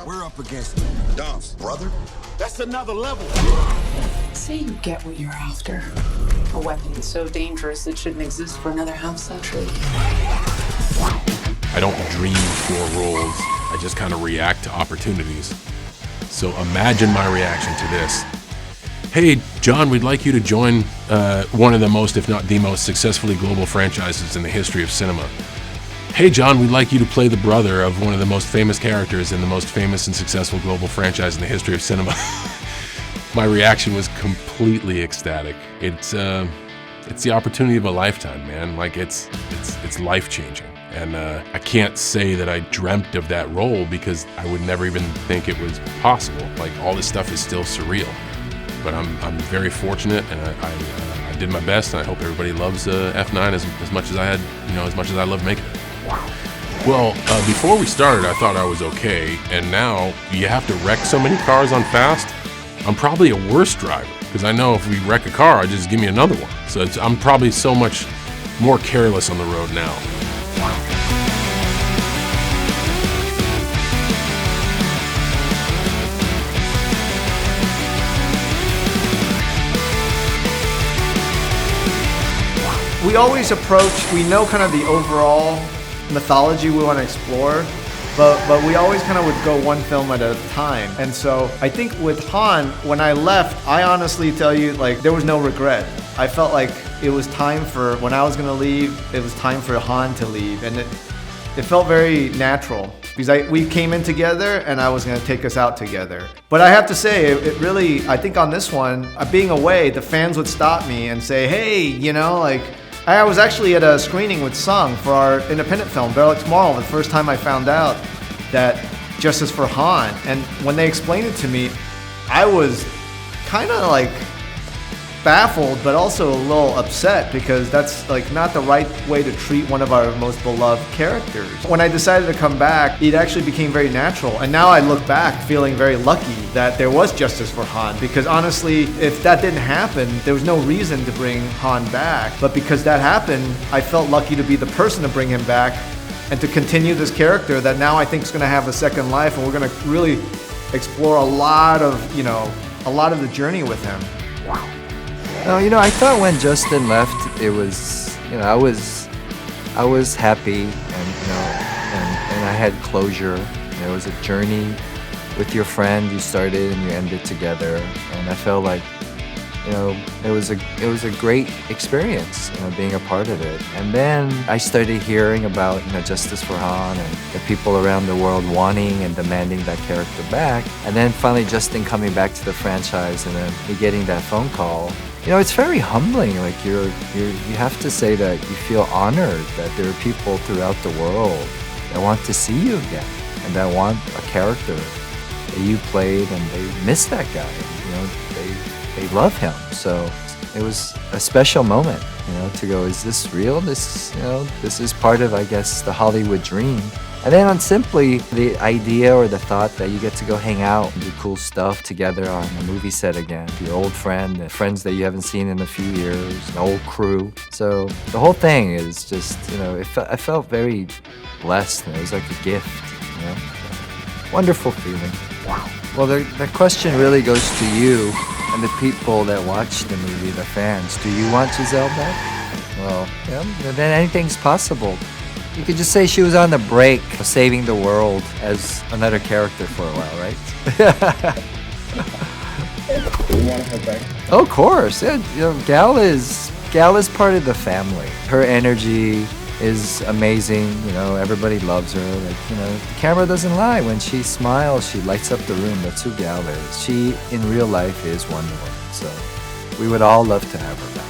We're up against Dom's brother. That's another level. Say you get what you're after. A weapon so dangerous it shouldn't exist for another half-century. I don't dream for roles. I just kind of react to opportunities. So imagine my reaction to this. Hey, John, we'd like you to join one of the most, if not the most, successfully global franchises in the history of cinema. Hey, John, we'd like you to play the brother of one of the most famous characters in the most famous and successful global franchise in the history of cinema. My reaction was completely ecstatic. It's the opportunity of a lifetime, man. Like it's life-changing. And I can't say that I dreamt of that role because I would never even think it was possible. Like all this stuff is still surreal. But I'm very fortunate, and I did my best, and I hope everybody loves F9 as much as I had, as much as I love making it. Well, before we started, I thought I was okay, and now you have to wreck so many cars on Fast. I'm probably a worse driver because I know if we wreck a car, just give me another one. So I'm probably so much more careless on the road now. We always we know kind of the overall mythology we want to explore, but we always kind of would go one film at a time. And so I think with Han, when I left, I honestly tell you, like, there was no regret. I felt like it was time when I was going to leave, it was time for Han to leave. And it felt very natural because we came in together and I was going to take us out together. But I have to say, it really, I think on this one, being away, the fans would stop me and say, hey, I was actually at a screening with Sung for our independent film, Barrel Tomorrow, the first time I found out that Justice for Han. And when they explained it to me, I was kind of like baffled, but also a little upset because that's like not the right way to treat one of our most beloved characters. When I decided to come back, it actually became very natural. And now I look back feeling very lucky that there was Justice for Han, because honestly, if that didn't happen, there was no reason to bring Han back. But because that happened, I felt lucky to be the person to bring him back and to continue this character that now I think is going to have a second life, and we're going to really explore a lot of the journey with him. Wow. I thought when Justin left, it was, I was happy, and I had closure. It was a journey with your friend. You started and you ended together, and I felt like, it was a great experience, being a part of it. And then I started hearing about, Justice for Han and the people around the world wanting and demanding that character back. And then finally Justin coming back to the franchise, and then me getting that phone call. It's very humbling. Like you have to say that you feel honored that there are people throughout the world that want to see you again and that want a character that you played, and they miss that guy. They love him. So it was a special moment, to go, is this real? This is part of, I guess, the Hollywood dream. And then on Simply, the idea or the thought that you get to go hang out and do cool stuff together on a movie set again, the old friend, the friends that you haven't seen in a few years, an old crew. So the whole thing is just, I felt very blessed. It was like a gift, Wonderful feeling. Wow. Well, the question really goes to you and the people that watch the movie, the fans. Do you want Giselle back? Well, then anything's possible. You could just say she was on the break, saving the world as another character for a while, right? You want her back? Oh, of course. Yeah, Gal is part of the family. Her energy is amazing. Everybody loves her. The camera doesn't lie. When she smiles, she lights up the room. That's who Gal is. She, in real life, is Wonder Woman. So we would all love to have her back.